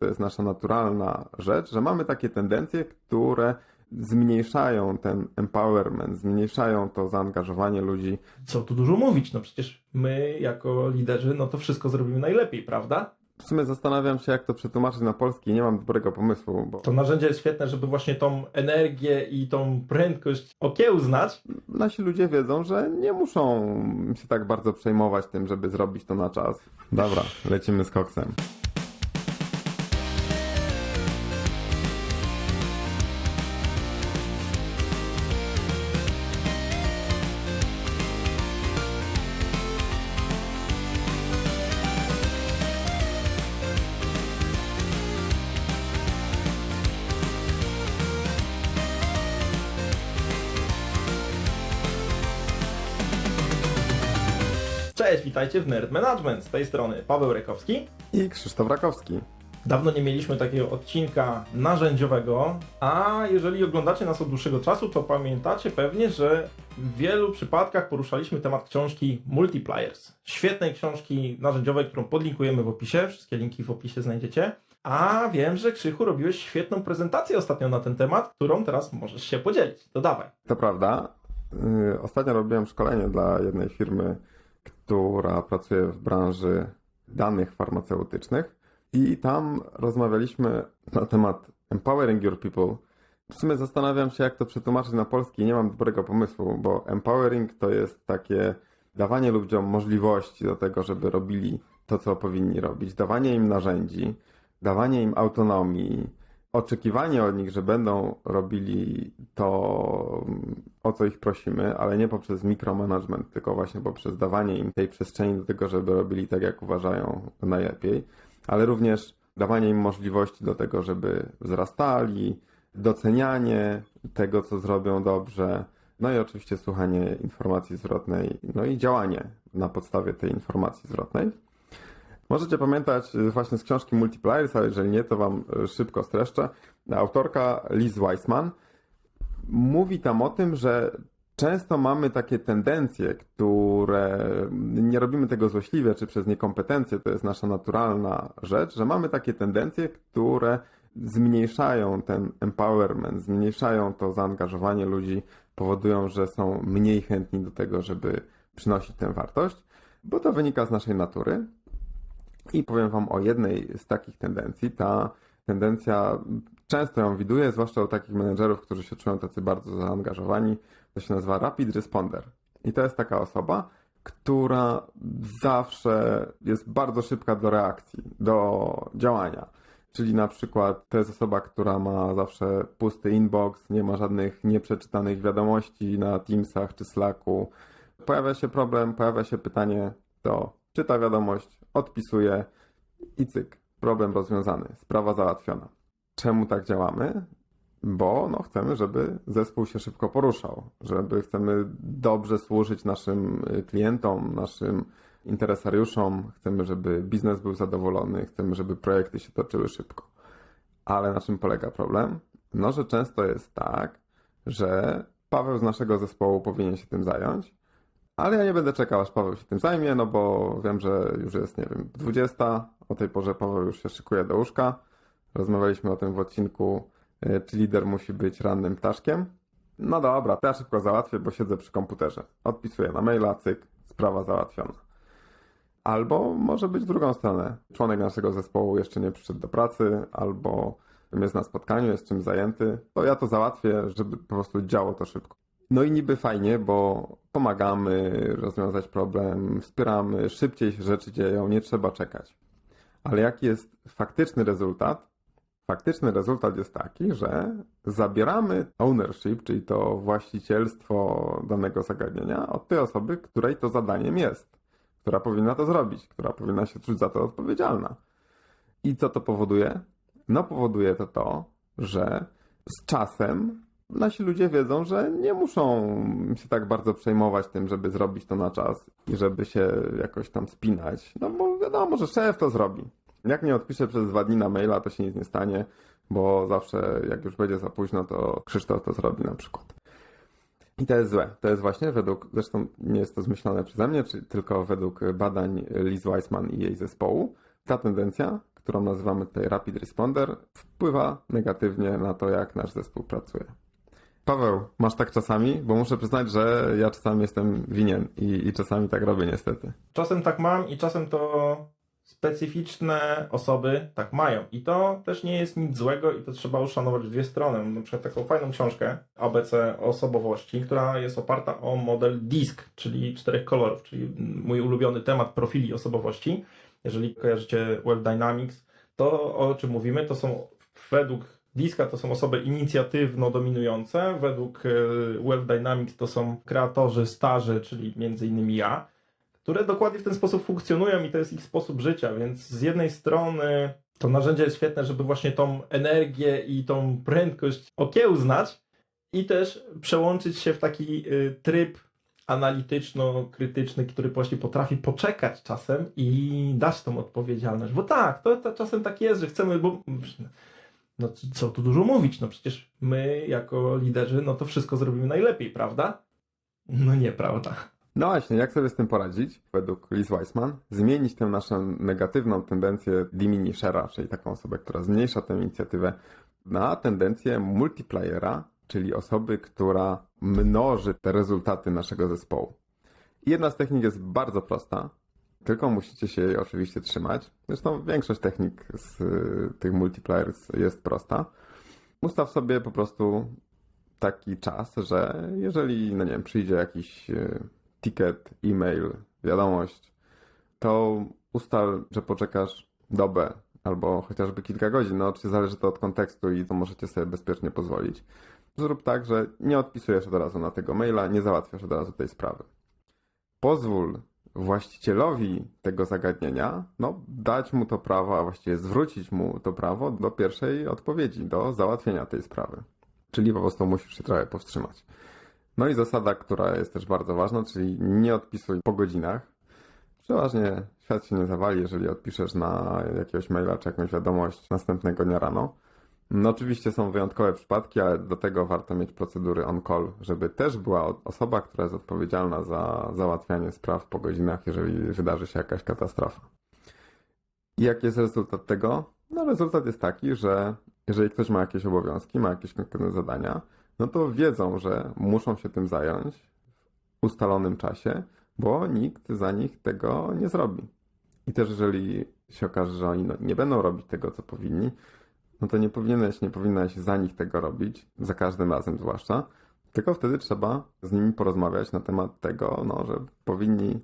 to jest nasza naturalna rzecz, że mamy takie tendencje, które zmniejszają ten empowerment, zmniejszają to zaangażowanie ludzi. Co tu dużo mówić, no przecież my jako liderzy, no to wszystko zrobimy najlepiej, prawda? W sumie zastanawiam się, jak to przetłumaczyć na polski i nie mam dobrego pomysłu, bo To narzędzie jest świetne, żeby właśnie tą energię i tą prędkość okiełznać. nasi ludzie wiedzą, że nie muszą się tak bardzo przejmować tym, żeby zrobić to na czas. Dobra, lecimy z koksem. Cześć, witajcie w Nerd Management. Z tej strony Paweł Rekowski. I Krzysztof Rakowski. Dawno nie mieliśmy takiego odcinka narzędziowego, a jeżeli oglądacie nas od dłuższego czasu, to pamiętacie pewnie, że w wielu przypadkach poruszaliśmy temat książki Multipliers. Świetnej książki narzędziowej, którą podlinkujemy w opisie. Wszystkie linki w opisie znajdziecie. A wiem, że Krzychu robiłeś świetną prezentację ostatnio na ten temat, którą teraz możesz się podzielić. To dawaj. To prawda. Ostatnio robiłem szkolenie dla jednej firmy, która pracuje w branży danych farmaceutycznych i tam rozmawialiśmy na temat empowering your people. W sumie zastanawiam się, jak to przetłumaczyć na polski i nie mam dobrego pomysłu, bo empowering to jest takie dawanie ludziom możliwości do tego, żeby robili to, co powinni robić, dawanie im narzędzi, dawanie im autonomii, oczekiwanie od nich, że będą robili to, o co ich prosimy, ale nie poprzez mikromanagement, tylko właśnie poprzez dawanie im tej przestrzeni do tego, żeby robili tak, jak uważają najlepiej, ale również dawanie im możliwości do tego, żeby wzrastali, docenianie tego, co zrobią dobrze, no i oczywiście słuchanie informacji zwrotnej, no i działanie na podstawie tej informacji zwrotnej. Możecie pamiętać właśnie z książki Multipliers, ale jeżeli nie, to wam szybko streszczę. Autorka Liz Wiseman mówi tam o tym, że często mamy takie tendencje, które nie robimy tego złośliwie czy przez niekompetencje, to jest nasza naturalna rzecz, że mamy takie tendencje, które zmniejszają ten empowerment, zmniejszają to zaangażowanie ludzi, powodują, że są mniej chętni do tego, żeby przynosić tę wartość, bo to wynika z naszej natury. I powiem wam o jednej z takich tendencji. Ta tendencja, często ją widuję, zwłaszcza u takich menedżerów, którzy się czują tacy bardzo zaangażowani. To się nazywa Rapid Responder. I to jest taka osoba, która zawsze jest bardzo szybka do reakcji, do działania. Czyli na przykład to jest osoba, która ma zawsze pusty inbox, nie ma żadnych nieprzeczytanych wiadomości na Teamsach czy Slacku. Pojawia się problem, pojawia się pytanie, to czyta wiadomość, odpisuje i cyk, problem rozwiązany, sprawa załatwiona. Czemu tak działamy? Bo chcemy, żeby zespół się szybko poruszał, chcemy dobrze służyć naszym klientom, naszym interesariuszom, chcemy, żeby biznes był zadowolony, chcemy, żeby projekty się toczyły szybko. Ale na czym polega problem? Że często jest tak, że Paweł z naszego zespołu powinien się tym zająć, ale ja nie będę czekał, aż Paweł się tym zajmie, bo wiem, że już jest, 20. O tej porze Paweł już się szykuje do łóżka. Rozmawialiśmy o tym w odcinku, czy lider musi być rannym ptaszkiem. No dobra, to ja szybko załatwię, bo siedzę przy komputerze. Odpisuję na maila, cyk, sprawa załatwiona. Albo może być w drugą stronę. Członek naszego zespołu jeszcze nie przyszedł do pracy, albo jest na spotkaniu, jest czymś zajęty. To ja to załatwię, żeby po prostu działo to szybko. No i niby fajnie, bo pomagamy rozwiązać problem, wspieramy, szybciej się rzeczy dzieją, nie trzeba czekać. Ale jaki jest faktyczny rezultat? Faktyczny rezultat jest taki, że zabieramy ownership, czyli to właścicielstwo danego zagadnienia od tej osoby, której to zadaniem jest, która powinna to zrobić, która powinna się czuć za to odpowiedzialna. I co to powoduje? Powoduje to, że z czasem nasi ludzie wiedzą, że nie muszą się tak bardzo przejmować tym, żeby zrobić to na czas i żeby się jakoś tam spinać. Bo wiadomo, że szef to zrobi. Jak nie odpiszę przez 2 dni na maila, to się nic nie stanie, bo zawsze jak już będzie za późno, to Krzysztof to zrobi na przykład. I to jest złe. To jest właśnie zresztą nie jest to zmyślone przeze mnie, tylko według badań Liz Wiseman i jej zespołu, ta tendencja, którą nazywamy tutaj Rapid Responder, wpływa negatywnie na to, jak nasz zespół pracuje. Paweł, masz tak czasami? Bo muszę przyznać, że ja czasami jestem winien i czasami tak robię niestety. Czasem tak mam i czasem to specyficzne osoby tak mają. I to też nie jest nic złego i to trzeba uszanować w dwie strony. Mam na przykład taką fajną książkę ABC osobowości, która jest oparta o model DISC, czyli 4 kolorów, czyli mój ulubiony temat profili osobowości. Jeżeli kojarzycie Web Dynamics, to o czym mówimy, to są według DISC-a to są osoby inicjatywno-dominujące, według Web Dynamics to są kreatorzy starzy, czyli między innymi ja, które dokładnie w ten sposób funkcjonują i to jest ich sposób życia, więc z jednej strony to narzędzie jest świetne, żeby właśnie tą energię i tą prędkość okiełznać i też przełączyć się w taki tryb analityczno-krytyczny, który właśnie potrafi poczekać czasem i dać tą odpowiedzialność. Bo tak, to czasem tak jest, że chcemy, bo no co tu dużo mówić, no przecież my jako liderzy, no to wszystko zrobimy najlepiej, prawda? No nieprawda. No właśnie, jak sobie z tym poradzić? Według Liz Wiseman zmienić tę naszą negatywną tendencję diminishera, czyli taką osobę, która zmniejsza tę inicjatywę, na tendencję multipliera, czyli osoby, która mnoży te rezultaty naszego zespołu. I jedna z technik jest bardzo prosta, tylko musicie się jej oczywiście trzymać. Zresztą większość technik z tych multipliers jest prosta. Ustaw sobie po prostu taki czas, że jeżeli, no nie wiem, przyjdzie jakiś ticket, e-mail, wiadomość, to ustal, że poczekasz dobę albo chociażby kilka godzin. No oczywiście zależy to od kontekstu i to możecie sobie bezpiecznie pozwolić. Zrób tak, że nie odpisujesz od razu na tego maila, nie załatwiasz od razu tej sprawy. Pozwól właścicielowi tego zagadnienia, no dać mu to prawo, a właściwie zwrócić mu to prawo do pierwszej odpowiedzi, do załatwienia tej sprawy. Czyli po prostu musisz się trochę powstrzymać. No i zasada, która jest też bardzo ważna, czyli nie odpisuj po godzinach. Przeważnie świat się nie zawali, jeżeli odpiszesz na jakiegoś maila czy jakąś wiadomość następnego dnia rano. No oczywiście są wyjątkowe przypadki, ale do tego warto mieć procedury on-call, żeby też była osoba, która jest odpowiedzialna za załatwianie spraw po godzinach, jeżeli wydarzy się jakaś katastrofa. I jaki jest rezultat tego? No rezultat jest taki, że jeżeli ktoś ma jakieś obowiązki, ma jakieś konkretne zadania, no to wiedzą, że muszą się tym zająć w ustalonym czasie, bo nikt za nich tego nie zrobi. I też jeżeli się okaże, że oni nie będą robić tego, co powinni, no to nie powinnaś za nich tego robić, za każdym razem zwłaszcza, tylko wtedy trzeba z nimi porozmawiać na temat tego, no, że powinni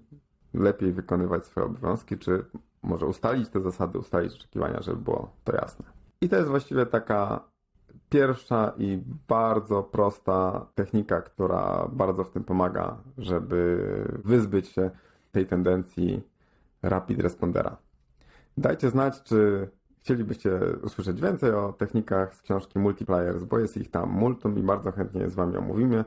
lepiej wykonywać swoje obowiązki, czy może ustalić te zasady, ustalić oczekiwania, żeby było to jasne. I to jest właściwie taka pierwsza i bardzo prosta technika, która bardzo w tym pomaga, żeby wyzbyć się tej tendencji Rapid Respondera. Dajcie znać, czy chcielibyście usłyszeć więcej o technikach z książki Multipliers, bo jest ich tam multum i bardzo chętnie z Wami omówimy.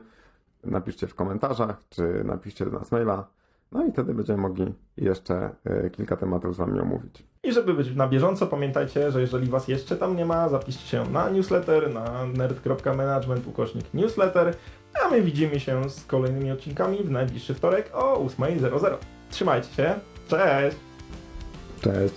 Napiszcie w komentarzach, czy napiszcie do nas maila. No i wtedy będziemy mogli jeszcze kilka tematów z Wami omówić. I żeby być na bieżąco, pamiętajcie, że jeżeli Was jeszcze tam nie ma, zapiszcie się na newsletter, na nerd.management/newsletter, a my widzimy się z kolejnymi odcinkami w najbliższy wtorek o 8:00. Trzymajcie się, cześć! Cześć!